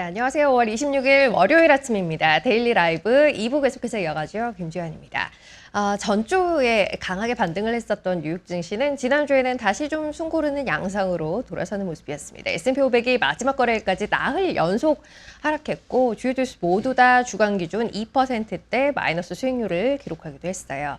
네, 안녕하세요. 5월 26일 월요일 아침입니다. 데일리 라이브 2부 계속해서 이어가죠. 김주현입니다. 전주에 강하게 반등을 했었던 뉴욕 증시는 지난주에는 다시 좀 숨고르는 양상으로 돌아서는 모습이었습니다. S&P 500이 마지막 거래일까지 나흘 연속 하락했고 주요 지수 모두 다 주간 기준 2%대 마이너스 수익률을 기록하기도 했어요.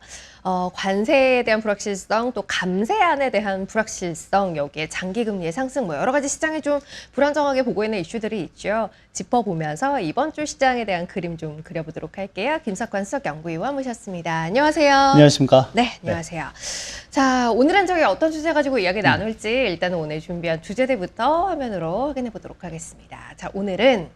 관세에 대한 불확실성, 또 감세안에 대한 불확실성, 여기에 장기금리의 상승, 여러 가지 시장에 좀 불안정하게 보고 있는 이슈들이 있죠. 짚어보면서 이번 주 시장에 대한 그림 좀 그려보도록 할게요. 김석환 수석연구위원 모셨습니다. 안녕하세요. 안녕하십니까? 네, 안녕하세요. 자, 오늘은 저희 어떤 주제 가지고 이야기 나눌지 일단은 오늘 준비한 주제들부터 화면으로 확인해 보도록 하겠습니다. 자, 오늘은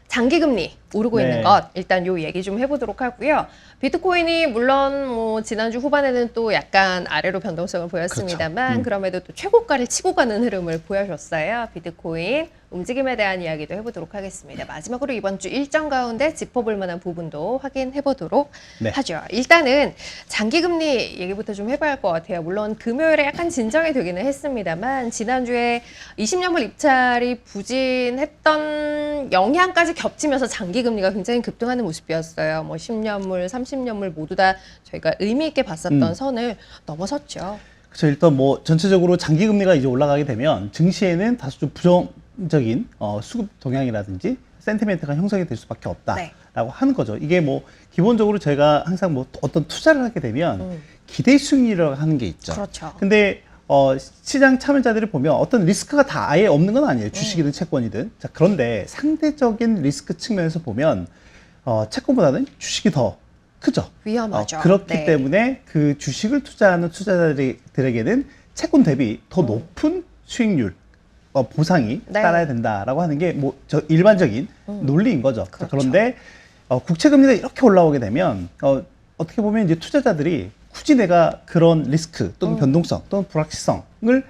장기금리 오르고 있는 것 일단 요 얘기 좀 해보도록 하고요. 비트코인이 물론 뭐 지난주 후반에는 또 약간 아래로 변동성을 보였습니다만 그렇죠. 그럼에도 또 최고가를 치고 가는 흐름을 보여줬어요. 비트코인 움직임에 대한 이야기도 해보도록 하겠습니다. 마지막으로 이번 주 일정 가운데 짚어볼 만한 부분도 확인해보도록 하죠. 일단은 장기금리 얘기부터 좀 해봐야 할 것 같아요. 물론 금요일에 약간 진정이 되기는 했습니다만 지난주에 20년물 입찰이 부진했던 영향까지 겹치면서 장기금리가 굉장히 급등하는 모습이었어요. 뭐 10년물, 30년물 모두 다 저희가 의미 있게 봤었던 선을 넘어섰죠. 그렇죠. 일단 뭐 전체적으로 장기금리가 이제 올라가게 되면 증시에는 다소 좀 부정적인 수급 동향이라든지 센티멘트가 형성이 될 수밖에 없다라고 하는 거죠. 이게 뭐 기본적으로 저희가 항상 뭐 어떤 투자를 하게 되면 기대 수익률이라고 하는 게 있죠. 그렇죠. 근데 시장 참여자들이 보면 어떤 리스크가 다 아예 없는 건 아니에요. 주식이든 채권이든. 자, 그런데 상대적인 리스크 측면에서 보면 채권보다는 주식이 더 크죠. 위험하죠. 그렇기 때문에 그 주식을 투자하는 투자자들에게는 채권 대비 더 높은 수익률 보상이 따라야 된다라고 하는 게 뭐 저 일반적인 논리인 거죠. 그렇죠. 그런데 국채 금리가 이렇게 올라오게 되면 어떻게 보면 이제 투자자들이 굳이 내가 그런 리스크 또는 변동성 또는 불확실성을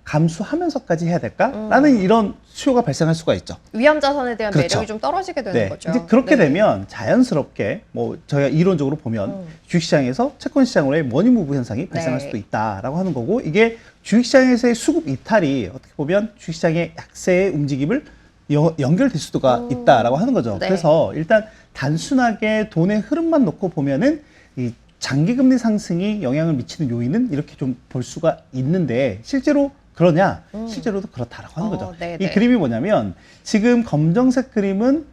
감수하면서까지 해야 될까라는 이런 수요가 발생할 수가 있죠. 위험 자산에 대한 그렇죠. 매력이 좀 떨어지게 되는 거죠. 이제 그렇게 되면 자연스럽게 뭐 저희가 이론적으로 보면 주식시장에서 채권시장으로의 머니무브 현상이 발생할 수도 있다라고 하는 거고, 이게 주식시장에서의 수급 이탈이 어떻게 보면 주식시장의 약세의 움직임을 연결될 수도가 있다라고 하는 거죠. 그래서 일단 단순하게 돈의 흐름만 놓고 보면은 이 장기금리 상승이 영향을 미치는 요인은 이렇게 좀 볼 수가 있는데, 실제로 그러냐? 실제로도 그렇다라고 하는 거죠. 이 그림이 뭐냐면, 지금 검정색 그림은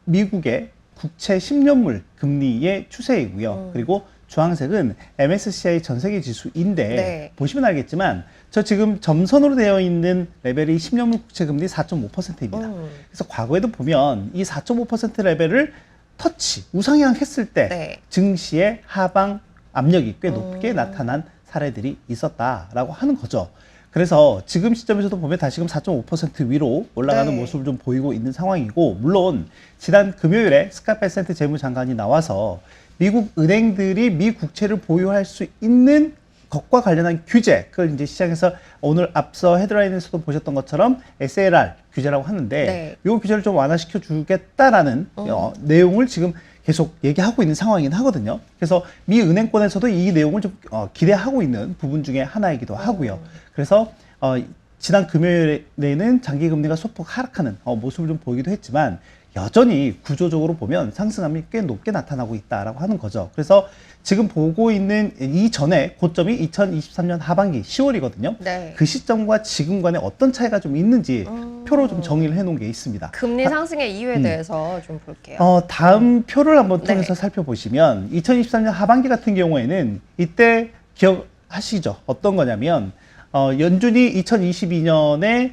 미국의 국채 10년물 금리의 추세이고요. 그리고 주황색은 MSCI 전세계 지수인데 보시면 알겠지만 저 지금 점선으로 되어 있는 레벨이 10년물 국채 금리 4.5%입니다. 그래서 과거에도 보면 이 4.5% 레벨을 터치, 우상향 했을 때 증시의 하방 압력이 꽤 높게 나타난 사례들이 있었다라고 하는 거죠. 그래서 지금 시점에서도 보면 다시금 4.5% 위로 올라가는 모습을 좀 보이고 있는 상황이고, 물론 지난 금요일에 스캇 베센트 재무장관이 나와서 미국 은행들이 미 국채를 보유할 수 있는 것과 관련한 규제, 그걸 이제 시장에서 오늘 앞서 헤드라인에서도 보셨던 것처럼 SLR 규제라고 하는데 이 규제를 좀 완화시켜 주겠다라는 내용을 지금 계속 얘기하고 있는 상황이긴 하거든요. 그래서 미 은행권에서도 이 내용을 좀 기대하고 있는 부분 중에 하나이기도 하고요. 그래서 지난 금요일에는 장기금리가 소폭 하락하는 모습을 좀 보이기도 했지만 여전히 구조적으로 보면 상승함이 꽤 높게 나타나고 있다라고 하는 거죠. 그래서 지금 보고 있는 이전에 고점이 2023년 하반기 10월이거든요. 그 시점과 지금 간에 어떤 차이가 좀 있는지 표로 좀 정리를 해놓은 게 있습니다. 금리 상승의 이유에 대해서 좀 볼게요. 다음 표를 한번 통해서 살펴보시면 2023년 하반기 같은 경우에는 이때 기억하시죠? 어떤 거냐면 연준이 2022년에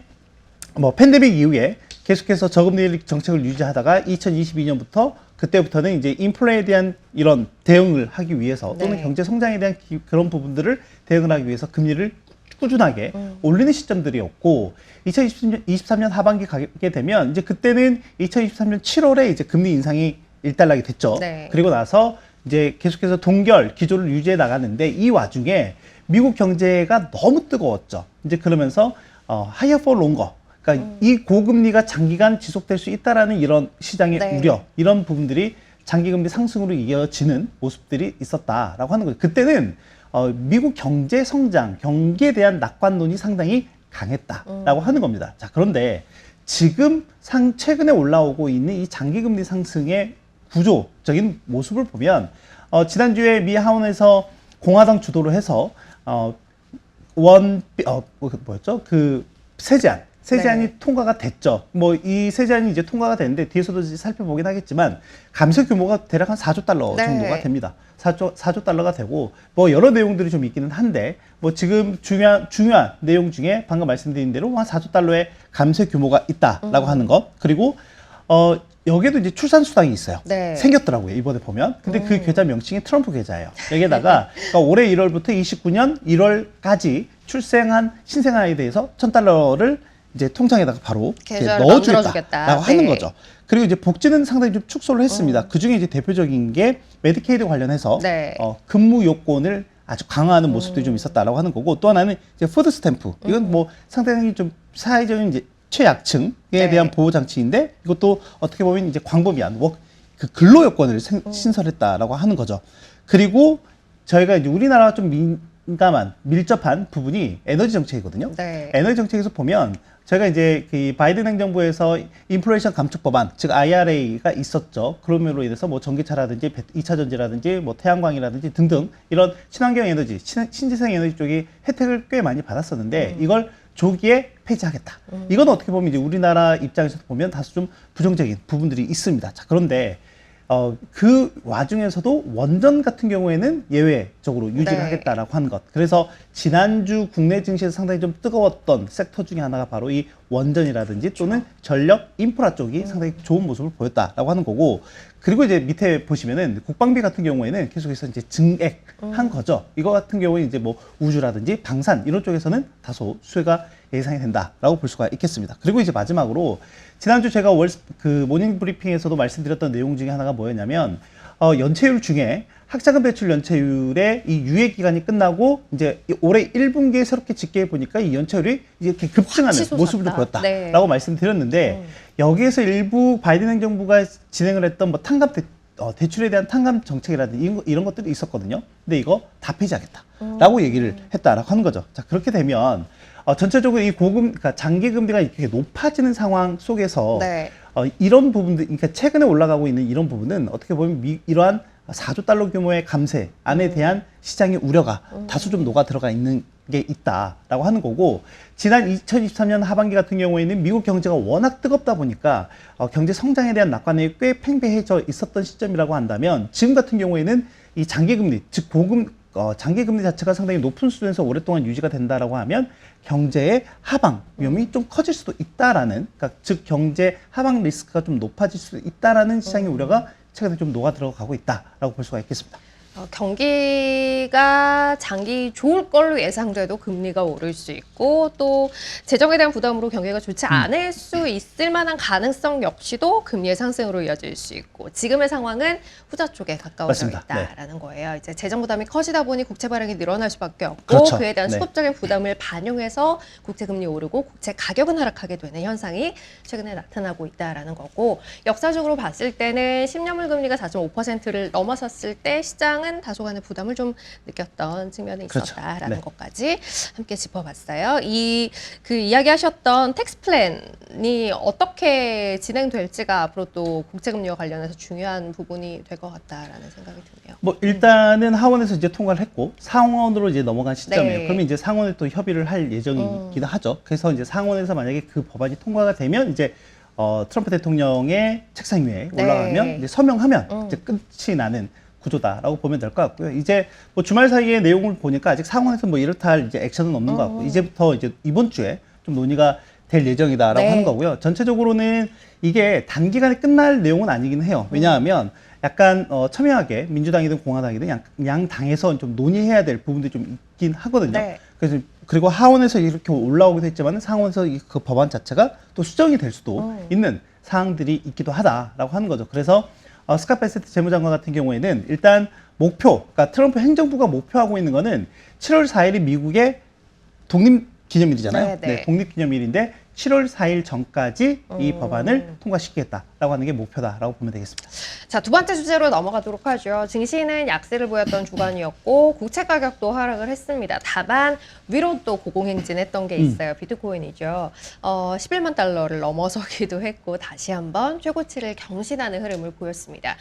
뭐 팬데믹 이후에 계속해서 저금리 정책을 유지하다가 2022년부터 그때부터는 이제 인플레에 대한 이런 대응을 하기 위해서 또는 경제 성장에 대한 그런 부분들을 대응을 하기 위해서 금리를 꾸준하게 올리는 시점들이었고, 2023년 하반기 가게 되면 이제 그때는 2023년 7월에 이제 금리 인상이 일단락이 됐죠. 그리고 나서 이제 계속해서 동결 기조를 유지해 나갔는데, 이 와중에 미국 경제가 너무 뜨거웠죠. 이제 그러면서 higher for longer, 그러니까 이 고금리가 장기간 지속될 수 있다라는 이런 시장의 우려, 이런 부분들이 장기금리 상승으로 이어지는 모습들이 있었다라고 하는 거죠. 그때는 미국 경제 성장, 경기에 대한 낙관론이 상당히 강했다라고 하는 겁니다. 자, 그런데 지금 최근에 올라오고 있는 이 장기금리 상승의 구조적인 모습을 보면 지난주에 미 하원에서 공화당 주도로 해서 뭐였죠? 그 세제안이 네. 통과가 됐죠. 뭐 이 세제안이 이제 통과가 됐는데 뒤에서도 이제 살펴보긴 하겠지만 감세 규모가 대략 한 4조 달러 네. 정도가 됩니다. 4조 달러가 되고 뭐 여러 내용들이 좀 있기는 한데 뭐 지금 중요한 내용 중에 방금 말씀드린 대로 한 4조 달러의 감세 규모가 있다라고 하는 것. 그리고 여기에도 이제 출산 수당이 있어요. 네. 생겼더라고요, 이번에 보면. 근데 그 계좌 명칭이 트럼프 계좌예요. 여기에다가 그러니까 올해 1월부터 29년 1월까지 출생한 신생아에 대해서 $1,000를 이제 통장에다가 바로 계좌를 넣어주겠다라고 만들어주겠다. 하는 네. 거죠. 그리고 이제 복지는 상당히 좀 축소를 했습니다. 그 중에 이제 대표적인 게 메디케이드 관련해서 네. 근무 요건을 아주 강화하는 모습들이 좀 있었다라고 하는 거고, 또 하나는 이제 푸드 스탬프. 이건 뭐 상당히 좀 사회적인 이제 최약층에 네. 대한 보호 장치인데, 이것도 어떻게 보면 이제 광범위한 그 근로 요건을 신설했다라고 하는 거죠. 그리고 저희가 이제 우리나라와 좀 밀접한 부분이 에너지 정책이거든요. 네. 에너지 정책에서 보면 저희가 이제 그 바이든 행정부에서 인플레이션 감축 법안, 즉 IRA가 있었죠. 그럼으로 인해서 뭐 전기차라든지 2차 전지라든지 뭐 태양광이라든지 등등 이런 친환경 에너지, 신재생 에너지 쪽이 혜택을 꽤 많이 받았었는데 이걸 조기에 폐지하겠다. 이건 어떻게 보면 이제 우리나라 입장에서 보면 다소 좀 부정적인 부분들이 있습니다. 자, 그런데 그 와중에서도 원전 같은 경우에는 예외적으로 유지를 네. 하겠다라고 하는 것. 그래서 지난주 국내 증시에서 상당히 좀 뜨거웠던 섹터 중에 하나가 바로 이 원전이라든지 또는 전력 인프라 쪽이 상당히 좋은 모습을 보였다라고 하는 거고, 그리고 이제 밑에 보시면은 국방비 같은 경우에는 계속해서 이제 증액한 거죠. 이거 같은 경우에 이제 뭐 우주라든지 방산 이런 쪽에서는 다소 수혜가 예상이 된다라고 볼 수가 있겠습니다. 그리고 이제 마지막으로 지난주 제가 그 모닝 브리핑에서도 말씀드렸던 내용 중에 하나가 뭐였냐면 연체율 중에 학자금 대출 연체율의 이 유예 기간이 끝나고 이제 올해 1분기에 새롭게 집계해 보니까 이 연체율이 이렇게 급증하는 치솟았다. 모습을 보였다라고 네. 말씀드렸는데, 여기에서 일부 바이든 행정부가 진행을 했던 뭐 대출에 대한 탕감 정책이라든지 이런 것들이 있었거든요. 근데 이거 다 폐지하겠다라고 얘기를 했다라고 하는 거죠. 자, 그렇게 되면 전체적으로 이 그러니까 장기 금리가 이렇게 높아지는 상황 속에서 네. 이런 부분들, 그러니까 최근에 올라가고 있는 이런 부분은 어떻게 보면 이러한 4조 달러 규모의 감세 안에 대한 시장의 우려가 다소 좀 녹아 들어가 있는 게 있다라고 하는 거고, 지난 2023년 하반기 같은 경우에는 미국 경제가 워낙 뜨겁다 보니까 경제 성장에 대한 낙관이 꽤 팽배해져 있었던 시점이라고 한다면, 지금 같은 경우에는 이 장기금리, 즉 장기금리 자체가 상당히 높은 수준에서 오랫동안 유지가 된다라고 하면 경제의 하방 위험이 좀 커질 수도 있다라는, 그러니까 즉 경제 하방 리스크가 좀 높아질 수도 있다라는 시장의 우려가 최근에 좀 녹아 들어가고 있다라고 볼 수가 있겠습니다. 경기가 장기 좋을 걸로 예상돼도 금리가 오를 수 있고, 또 재정에 대한 부담으로 경기가 좋지 않을 수 있을 만한 가능성 역시도 금리의 상승으로 이어질 수 있고, 지금의 상황은 후자 쪽에 가까워져 맞습니다. 있다라는 거예요. 이제 재정 부담이 커지다 보니 국채 발행이 늘어날 수밖에 없고, 그렇죠. 그에 대한 네. 수급적인 부담을 반영해서 국채 금리 오르고 국채 가격은 하락하게 되는 현상이 최근에 나타나고 있다라는 거고, 역사적으로 봤을 때는 10년물 금리가 4.5%를 넘어섰을 때 시장은 다소간의 부담을 좀 느꼈던 측면이 있었다라는 그렇죠. 네. 것까지 함께 짚어봤어요. 그 이야기하셨던 텍스 플랜이 어떻게 진행될지가 앞으로 또 국채금리와 관련해서 중요한 부분이 될 것 같다라는 생각이 드네요. 뭐 일단은 하원에서 이제 통과를 했고 상원으로 이제 넘어간 시점이에요. 네. 그러면 이제 상원에 또 협의를 할 예정이기도 하죠. 그래서 이제 상원에서 만약에 그 법안이 통과가 되면 이제 트럼프 대통령의 책상 위에 네. 올라가면 이제 서명하면 이제 끝이 나는 구조다라고 보면 될 것 같고요. 이제 뭐 주말 사이에 내용을 보니까 아직 상원에서 뭐 이렇다 할 이제 액션은 없는 것 같고, 이제부터 이제 이번 주에 좀 논의가 될 예정이다라고 네. 하는 거고요. 전체적으로는 이게 단기간에 끝날 내용은 아니긴 해요. 왜냐하면 약간 첨예하게 민주당이든 공화당이든 양 당에서 좀 논의해야 될 부분들이 좀 있긴 하거든요. 네. 그래서 그리고 하원에서 이렇게 올라오기도 했지만 상원에서 그 법안 자체가 또 수정이 될 수도 있는 사항들이 있기도 하다라고 하는 거죠. 그래서 스캇 베세트 재무장관 같은 경우에는 일단 그러니까 트럼프 행정부가 목표하고 있는 거는 7월 4일이 미국의 독립기념일이잖아요. 네, 네. 독립기념일인데 7월 4일 전까지 이 법안을 통과시키겠다. 라고 하는 게 목표다라고 보면 되겠습니다. 자, 두 번째 주제로 넘어가도록 하죠. 증시는 약세를 보였던 주간이었고 국채 가격도 하락을 했습니다. 다만 위로 또 고공행진했던 게 있어요. 비트코인이죠. 11만 달러를 넘어서기도 했고 다시 한번 최고치를 경신하는 흐름을 보였습니다.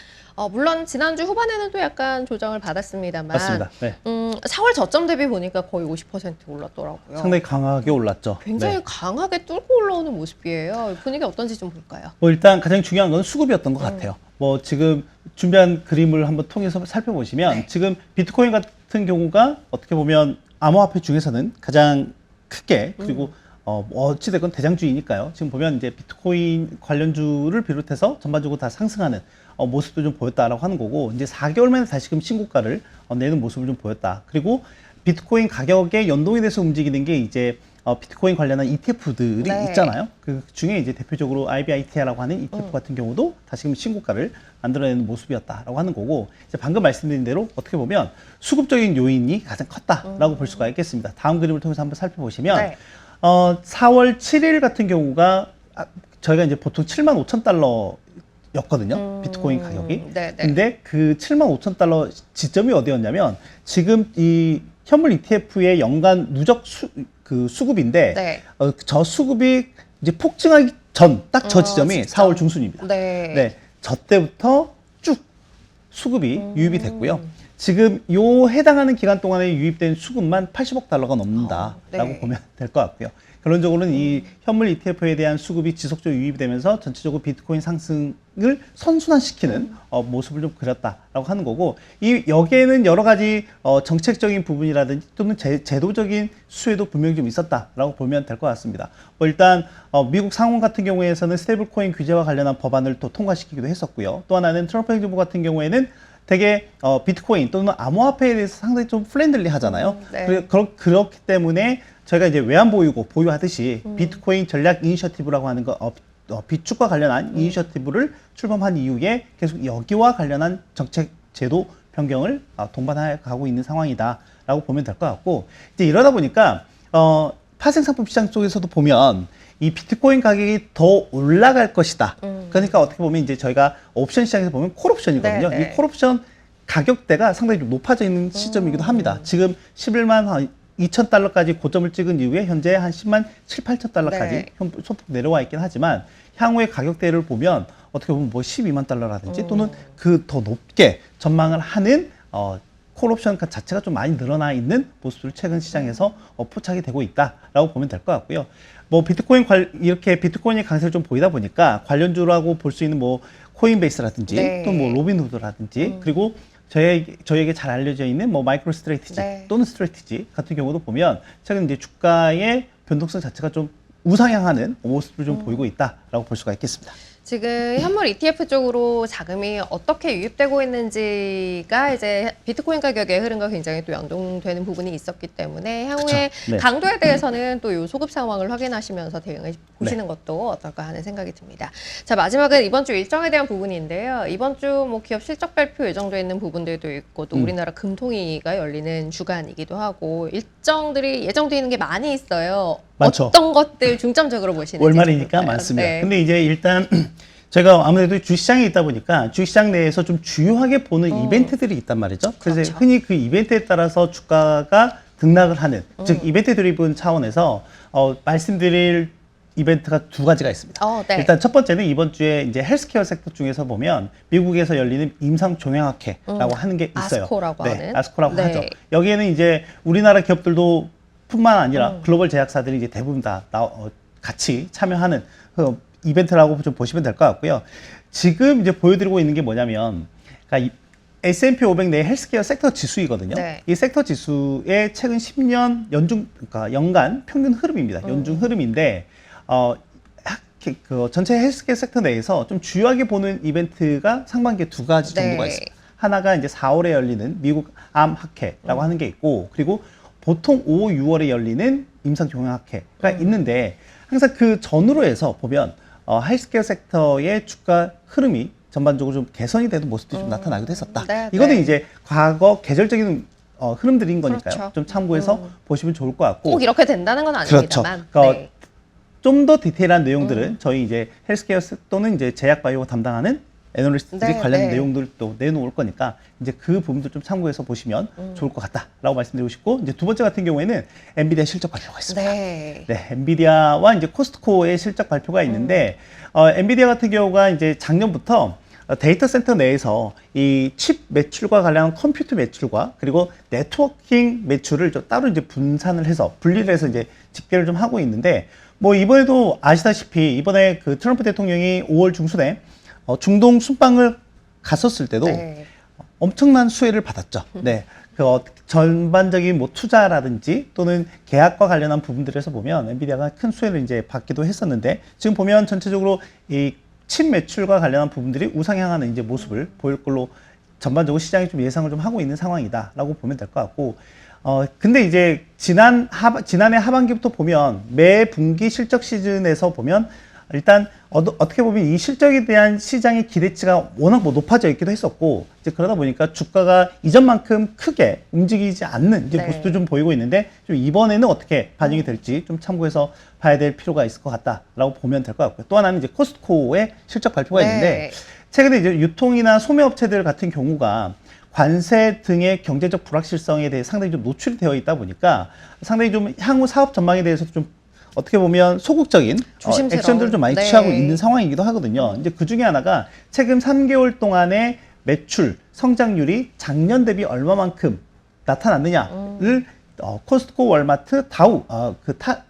물론 지난주 후반에는 또 약간 조정을 받았습니다만 맞습니다. 네. 4월 저점 대비 보니까 거의 50% 올랐더라고요. 상당히 강하게 올랐죠. 굉장히 네. 강하게 뚫고 올라오는 모습이에요. 분위기 어떤지 좀 볼까요? 뭐 일단 가장 중요한 건 수급이었던 것 같아요. 뭐 지금 준비한 그림을 한번 통해서 살펴보시면 네. 지금 비트코인 같은 경우가 어떻게 보면 암호화폐 중에서는 가장 크게 그리고 어찌됐건 대장주이니까요. 지금 보면 이제 비트코인 관련주를 비롯해서 전반적으로 다 상승하는 모습도 좀 보였다라고 하는 거고 이제 4개월 만에 다시금 신고가를 내는 모습을 좀 보였다. 그리고 비트코인 가격에 연동이 돼서 움직이는 게 이제 비트코인 관련한 ETF들이 네. 있잖아요. 그 중에 이제 대표적으로 IBIT라고 하는 ETF 같은 경우도 다시금 신고가를 만들어내는 모습이었다라고 하는 거고 이제 방금 말씀드린 대로 어떻게 보면 수급적인 요인이 가장 컸다라고 볼 수가 있겠습니다. 다음 그림을 통해서 한번 살펴보시면 네. 4월 7일 같은 경우가 저희가 이제 보통 7만 5천 달러였거든요. 비트코인 가격이. 네, 네. 근데 그 7만 5천 달러 지점이 어디였냐면 지금 이 현물 ETF의 연간 누적 수급인데 네. 저 수급이 이제 폭증하기 전 딱 저 지점이 진짜. 4월 중순입니다. 네. 네, 저 때부터 쭉 수급이 유입이 됐고요. 지금 요 해당하는 기간 동안에 유입된 수급만 80억 달러가 넘는다라고 네. 보면 될 것 같고요. 결론적으로는 이 현물 ETF에 대한 수급이 지속적으로 유입이 되면서 전체적으로 비트코인 상승을 선순환시키는 모습을 좀 그렸다라고 하는 거고 여기에는 여러 가지 정책적인 부분이라든지 또는 제도적인 수혜도 분명히 좀 있었다라고 보면 될 것 같습니다. 일단 미국 상원 같은 경우에서는 스테이블코인 규제와 관련한 법안을 또 통과시키기도 했었고요. 또 하나는 트럼프 행정부 같은 경우에는 되게 비트코인 또는 암호화폐에 대해서 상당히 좀 프렌들리 하잖아요. 네. 그렇기 때문에 저희가 이제 외환보유고 보유하듯이 비트코인 전략 이니셔티브라고 하는 거 비축과 관련한 이니셔티브를 출범한 이후에 계속 여기와 관련한 정책 제도 변경을 동반해 가고 있는 상황이다라고 보면 될 것 같고 이제 이러다 보니까 파생상품 시장 쪽에서도 보면 이 비트코인 가격이 더 올라갈 것이다. 그러니까 어떻게 보면 이제 저희가 옵션 시장에서 보면 콜옵션이거든요. 네, 네. 이 콜옵션 가격대가 상당히 좀 높아져 있는 시점이기도 합니다. 지금 11만 2천 달러까지 고점을 찍은 이후에 현재 한 10만 7, 8천 달러까지 네. 소폭 내려와 있긴 하지만 향후의 가격대를 보면 어떻게 보면 뭐 12만 달러라든지 또는 그 더 높게 전망을 하는 콜옵션 자체가 좀 많이 늘어나 있는 모습을 최근 시장에서 포착이 되고 있다라고 보면 될 것 같고요. 뭐 비트코인 이렇게 비트코인의 강세를 좀 보이다 보니까 관련주라고 볼 수 있는 뭐 코인베이스라든지 네. 또 뭐 로빈후드라든지 그리고 저에게 잘 알려져 있는 뭐 마이크로 스트레이티지 네. 또는 스트레이티지 같은 경우도 보면 최근 이제 주가의 변동성 자체가 좀 우상향하는 모습을 좀 보이고 있다라고 볼 수가 있겠습니다. 지금 현물 ETF 쪽으로 자금이 어떻게 유입되고 있는지가 이제 비트코인 가격의 흐름과 굉장히 또 연동되는 부분이 있었기 때문에 향후에 그쵸. 네. 강도에 대해서는 또 요 소급 상황을 확인하시면서 대응을 보시는 것도 어떨까 하는 생각이 듭니다. 자, 마지막은 이번 주 일정에 대한 부분인데요. 이번 주 뭐 기업 실적 발표 예정돼 있는 부분들도 있고 또 우리나라 금통위가 열리는 주간이기도 하고 일정들이 예정돼 있는 게 많이 있어요. 많죠. 어떤 것들 중점적으로 보시는지 월말이니까 좀 볼까요? 많습니다. 네. 근데 이제 일단 제가 아무래도 주시장에 있다 보니까 주시장 내에서 좀 주요하게 보는 이벤트들이 있단 말이죠. 그래서 그렇죠. 흔히 그 이벤트에 따라서 주가가 등락을 하는 즉 이벤트 드리븐 차원에서 말씀드릴 이벤트가 두 가지가 있습니다. 네. 일단 첫 번째는 이번 주에 이제 헬스케어 섹터 중에서 보면 미국에서 열리는 임상종양학회라고 하는 게 있어요. 아스코라고 하는. 아스코라고 네. 하죠. 여기에는 이제 우리나라 기업들도 뿐만 아니라 글로벌 제약사들이 이제 대부분 다 같이 참여하는 그 이벤트라고 좀 보시면 될 것 같고요. 지금 이제 보여드리고 있는 게 뭐냐면, 그러니까 S&P 500 내 헬스케어 섹터 지수이거든요. 네. 이 섹터 지수의 최근 10년 그러니까 연간 평균 흐름입니다. 연중 흐름인데, 그 전체 헬스케어 sek터 내에서 좀 주요하게 보는 이벤트가 상반기에 두 가지 정도가 네. 있습니다. 하나가 이제 4월에 열리는 미국 암 학회라고 하는 게 있고, 그리고 보통 5, 6월에 열리는 임상종양학회가 있는데, 항상 그 전후로 해서 보면 헬스케어 섹터의 주가 흐름이 전반적으로 좀 개선이 되는 모습들이 좀 나타나기도 했었다. 네, 이거는 네. 이제 과거 계절적인 흐름들인 거니까요. 그렇죠. 좀 참고해서 보시면 좋을 것 같고. 꼭 이렇게 된다는 건 그렇죠. 아닙니다만. 그러니까 네. 좀 더 디테일한 내용들은 저희 이제 헬스케어 또는 이제 제약 바이오 담당하는 애널리스트들이 네, 관련된 네. 내용들도 내놓을 거니까 이제 그 부분도 좀 참고해서 보시면 좋을 것 같다라고 말씀드리고 싶고, 이제 두 번째 같은 경우에는 엔비디아 실적 발표가 있습니다. 네. 네, 엔비디아와 이제 코스트코의 실적 발표가 있는데, 엔비디아 같은 경우가 이제 작년부터 데이터 센터 내에서 이 칩 매출과 관련한 컴퓨터 매출과 그리고 네트워킹 매출을 좀 따로 이제 분산을 해서 분리를 해서 이제 집계를 좀 하고 있는데, 뭐 이번에도 아시다시피 이번에 그 트럼프 대통령이 5월 중순에 중동 순방을 갔었을 때도 네. 엄청난 수혜를 받았죠. 네. 전반적인 뭐 투자라든지 또는 계약과 관련한 부분들에서 보면 엔비디아가 큰 수혜를 이제 받기도 했었는데, 지금 보면 전체적으로 이 칩 매출과 관련한 부분들이 우상향하는 이제 모습을 보일 걸로 전반적으로 시장이 좀 예상을 좀 하고 있는 상황이다라고 보면 될 것 같고, 근데 이제 지난해 하반기부터 보면 매 분기 실적 시즌에서 보면 일단 어떻게 보면 이 실적에 대한 시장의 기대치가 워낙 뭐 높아져 있기도 했었고, 이제 그러다 보니까 주가가 이전만큼 크게 움직이지 않는 이제 네. 모습도 좀 보이고 있는데, 좀 이번에는 어떻게 반영이 될지 좀 참고해서 봐야 될 필요가 있을 것 같다라고 보면 될 것 같고요. 또 하나는 이제 코스트코의 실적 발표가 네. 있는데, 최근에 이제 유통이나 소매업체들 같은 경우가 관세 등의 경제적 불확실성에 대해 상당히 좀 노출이 되어 있다 보니까 상당히 좀 향후 사업 전망에 대해서도 좀 어떻게 보면 소극적인 조심스러운. 액션들을 좀 많이 네. 취하고 있는 상황이기도 하거든요. 이제 그 중에 하나가 최근 3개월 동안의 매출 성장률이 작년 대비 얼마만큼 나타났느냐를 코스트코, 월마트, 다우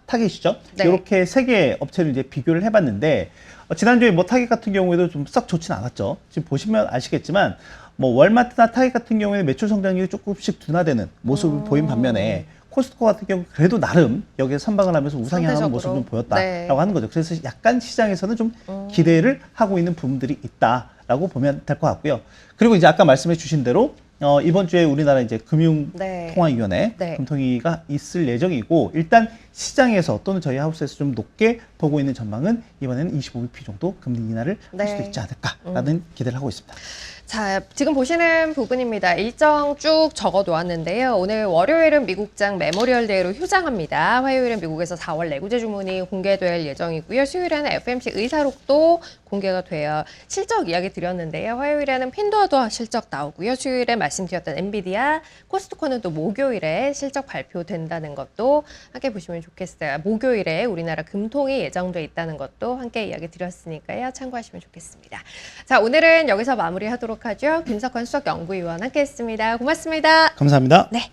타겟이죠. 네. 이렇게 세 개의 업체를 이제 비교를 해봤는데, 지난주에 뭐 타겟 같은 경우에도 좀 썩 좋진 않았죠. 지금 보시면 아시겠지만 뭐 월마트나 타겟 같은 경우에는 매출 성장률이 조금씩 둔화되는 모습을 보인 반면에, 코스트코 같은 경우 그래도 나름 여기에 선방을 하면서 우상향하는 상대적으로. 모습을 좀 보였다라고 네. 하는 거죠. 그래서 약간 시장에서는 좀 기대를 하고 있는 부분들이 있다라고 보면 될 것 같고요. 그리고 이제 아까 말씀해 주신 대로 이번 주에 우리나라 이제 금융통화위원회 네. 금통위가 있을 예정이고, 일단 시장에서 또는 저희 하우스에서 좀 높게 보고 있는 전망은 이번에는 25bp 정도 금리 인하를 할 수도 네. 있지 않을까라는 기대를 하고 있습니다. 자, 지금 보시는 부분입니다. 일정 쭉 적어 놓았는데요. 오늘 월요일은 미국장 메모리얼 데이로 휴장합니다. 화요일은 미국에서 4월 내구재 주문이 공개될 예정이고요. 수요일에는 FMC 의사록도 공개가 돼요. 실적 이야기 드렸는데요. 화요일에는 핀도어도 실적 나오고요. 수요일에 말씀드렸던 엔비디아, 코스트코는 또 목요일에 실적 발표된다는 것도 함께 보시면 좋겠어요. 목요일에 우리나라 금통이 예정돼 있다는 것도 함께 이야기 드렸으니까요. 참고하시면 좋겠습니다. 자, 오늘은 여기서 마무리하도록 하죠. 김석환 수석연구위원 함께했습니다. 고맙습니다. 감사합니다. 네.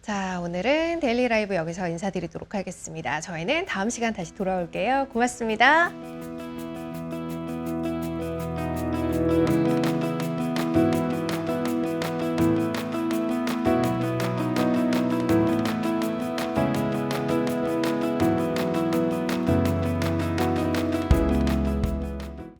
자, 오늘은 데일리 라이브 여기서 인사드리도록 하겠습니다. 저희는 다음 시간 다시 돌아올게요. 고맙습니다.